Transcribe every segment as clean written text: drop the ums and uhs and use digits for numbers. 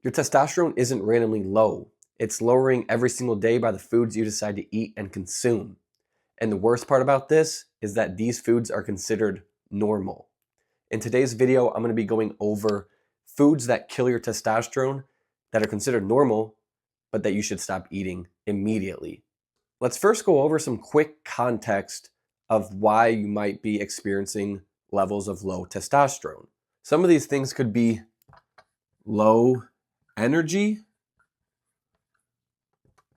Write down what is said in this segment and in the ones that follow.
Your testosterone isn't randomly low. It's lowering every single day by the foods you decide to eat and consume. And the worst part about this is that these foods are considered normal. In today's video, I'm going to be going over foods that kill your testosterone that are considered normal, but that you should stop eating immediately. Let's first go over some quick context of why you might be experiencing levels of low testosterone. Some of these things could be low energy,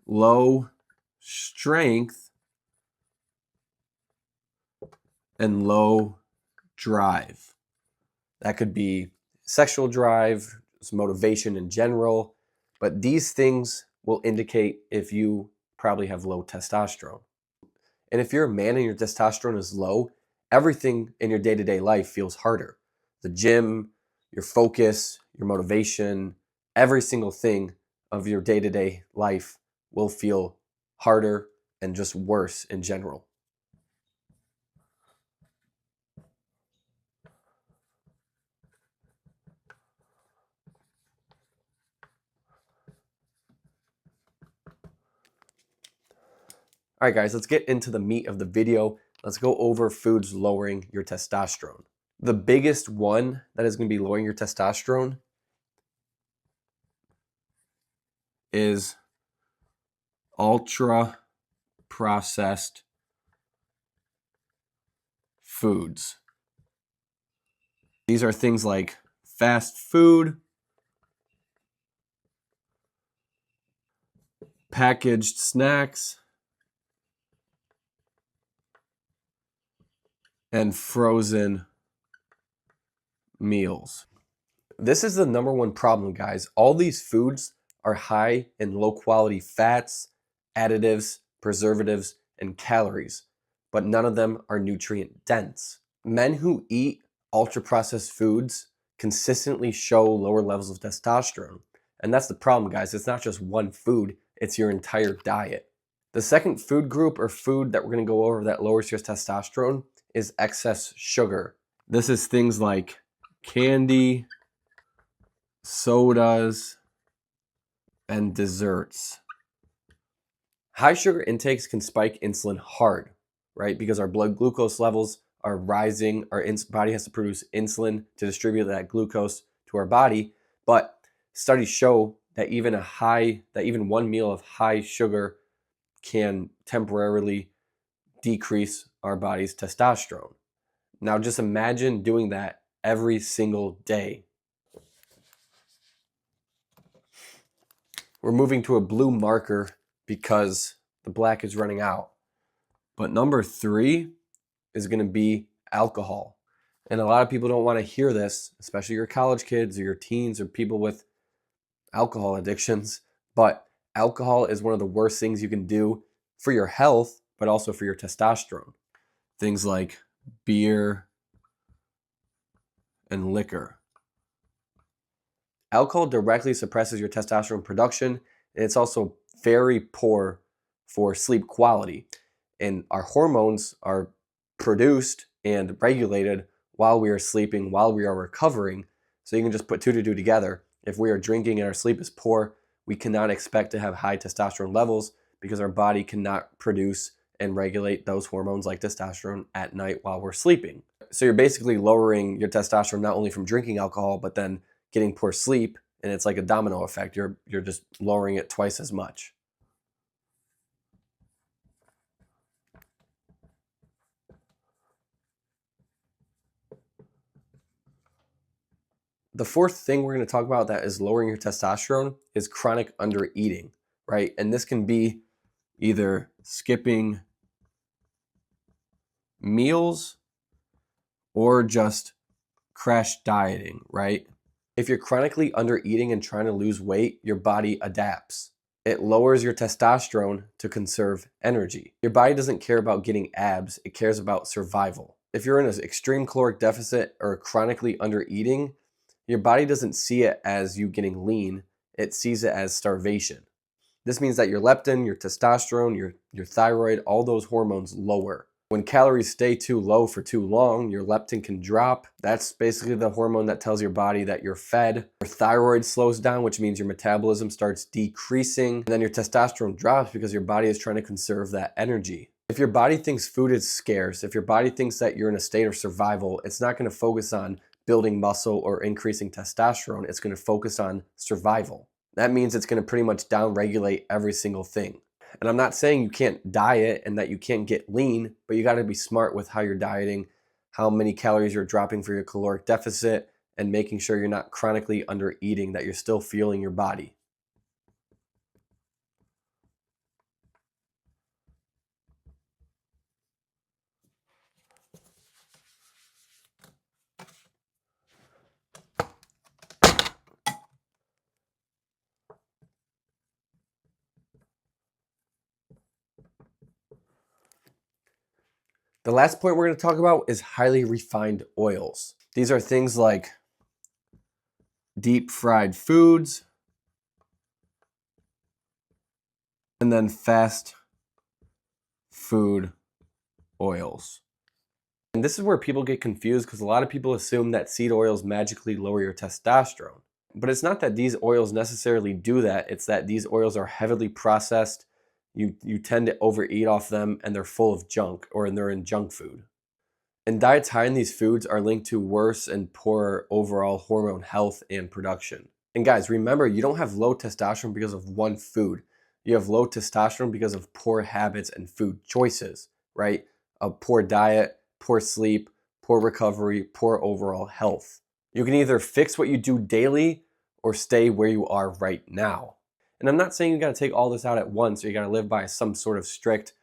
low strength, and low drive. That could be sexual drive, motivation in general, but these things will indicate if you probably have low testosterone. And if you're a man and your testosterone is low, everything in your day-to-day life feels harder. The gym, your focus, your motivation, every single thing of your day-to-day life will feel harder and just worse in general. All right, guys, let's get into the meat of the video. Let's go over foods lowering your testosterone. The biggest one that is going to be lowering your testosterone is ultra processed foods. These are things like fast food, packaged snacks, and frozen meals. This is the number one problem, guys. All these foods are high in low quality fats, additives, preservatives, and calories, but none of them are nutrient dense. Men who eat ultra processed foods consistently show lower levels of testosterone. And that's the problem, guys. It's not just one food, it's your entire diet. The second food group or food that we're going to go over that lowers your testosterone is excess sugar. This is things like candy, sodas, and desserts. High sugar intakes can spike insulin hard, right? Because our blood glucose levels are rising. Our body has to produce insulin to distribute that glucose to our body. But studies show that even one meal of high sugar can temporarily decrease our body's testosterone. Now just imagine doing that every single day. We're moving to a blue marker because the black is running out. But number 3 is going to be alcohol. And a lot of people don't want to hear this, especially your college kids or your teens or people with alcohol addictions. But alcohol is one of the worst things you can do for your health, but also for your testosterone. Things like beer and liquor. Alcohol directly suppresses your testosterone production, and it's also very poor for sleep quality. And our hormones are produced and regulated while we are sleeping, while we are recovering. So you can just put 2 to 2 together. If we are drinking and our sleep is poor, we cannot expect to have high testosterone levels because our body cannot produce and regulate those hormones like testosterone at night while we're sleeping. So you're basically lowering your testosterone not only from drinking alcohol, but then getting poor sleep, and it's like a domino effect. You're just lowering it twice as much. The fourth thing we're going to talk about that is lowering your testosterone is chronic undereating, right? And this can be either skipping meals or just crash dieting, right? If you're chronically undereating and trying to lose weight, your body adapts. It lowers your testosterone to conserve energy. Your body doesn't care about getting abs, it cares about survival. If you're in an extreme caloric deficit or chronically undereating, your body doesn't see it as you getting lean, it sees it as starvation. This means that your leptin, your testosterone, your thyroid, all those hormones lower. When calories stay too low for too long, your leptin can drop. That's basically the hormone that tells your body that you're fed. Your thyroid slows down, which means your metabolism starts decreasing. And then your testosterone drops because your body is trying to conserve that energy. If your body thinks food is scarce, if your body thinks that you're in a state of survival, it's not going to focus on building muscle or increasing testosterone. It's going to focus on survival. That means it's going to pretty much downregulate every single thing. And I'm not saying you can't diet and that you can't get lean, but you got to be smart with how you're dieting, how many calories you're dropping for your caloric deficit, and making sure you're not chronically under eating, that you're still fueling your body. The last point we're going to talk about is highly refined oils. These are things like deep fried foods and then fast food oils. And this is where people get confused because a lot of people assume that seed oils magically lower your testosterone. But it's not that these oils necessarily do that. It's that these oils are heavily processed. You tend to overeat off them and they're full of junk, or they're in junk food. And diets high in these foods are linked to worse and poorer overall hormone health and production. And guys, remember, you don't have low testosterone because of one food. You have low testosterone because of poor habits and food choices, right? A poor diet, poor sleep, poor recovery, poor overall health. You can either fix what you do daily or stay where you are right now. And I'm not saying you got to take all this out at once or you got to live by some sort of strict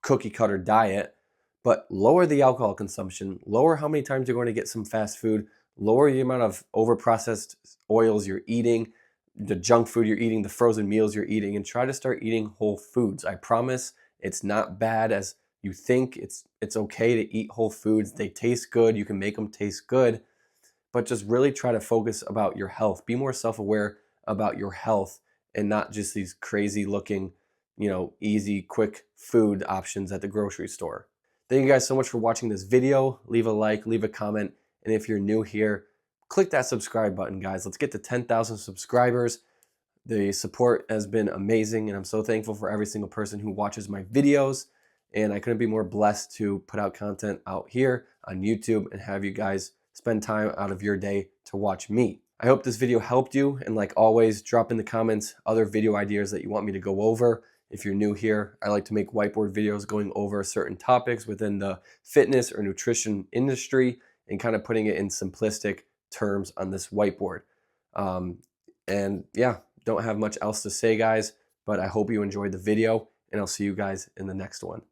cookie cutter diet, but lower the alcohol consumption, lower how many times you're going to get some fast food, lower the amount of overprocessed oils you're eating, the junk food you're eating, the frozen meals you're eating, and try to start eating whole foods. I promise it's not bad as you think. It's okay to eat whole foods. They taste good. You can make them taste good, but just really try to focus about your health. Be more self-aware about your health and not just these crazy looking, easy, quick food options at the grocery store. Thank you guys so much for watching this video. Leave a like, leave a comment, and if you're new here, click that subscribe button, guys. Let's get to 10,000 subscribers. The support has been amazing, and I'm so thankful for every single person who watches my videos, and I couldn't be more blessed to put out content out here on YouTube and have you guys spend time out of your day to watch me. I hope this video helped you, and like always, drop in the comments other video ideas that you want me to go over. If you're new here, I like to make whiteboard videos going over certain topics within the fitness or nutrition industry and kind of putting it in simplistic terms on this whiteboard. And yeah, don't have much else to say, guys, but I hope you enjoyed the video, and I'll see you guys in the next one.